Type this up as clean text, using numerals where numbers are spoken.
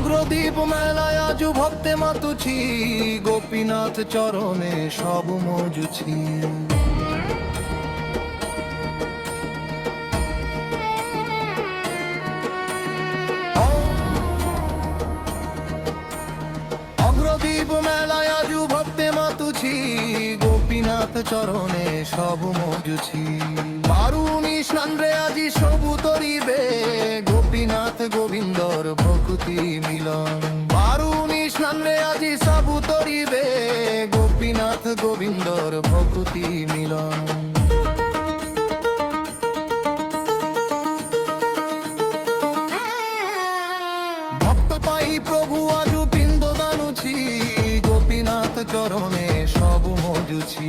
অগ্রদীপ মেলায় আজু ভক্তে মাতুছি, গোপীনাথ চরণে সব মজুছি। অগ্রদীপ মেলায় আজু ভক্তে মাতুছি, গোপীনাথ চরণে সব মজুছি। বারুনি স্নান রে আজি সবু তরিবে, গোপীনাথ গোবিন্দর ভক্তি মিলন। বারুনি স্নান রে আজি সবু তরিবে, গোপীনাথ গোবিন্দর ভক্তি মিলন। ভক্ত পাই প্রভু আজু পিণ্ড দানুছি, গোপীনাথ চরণে সব মজুছি।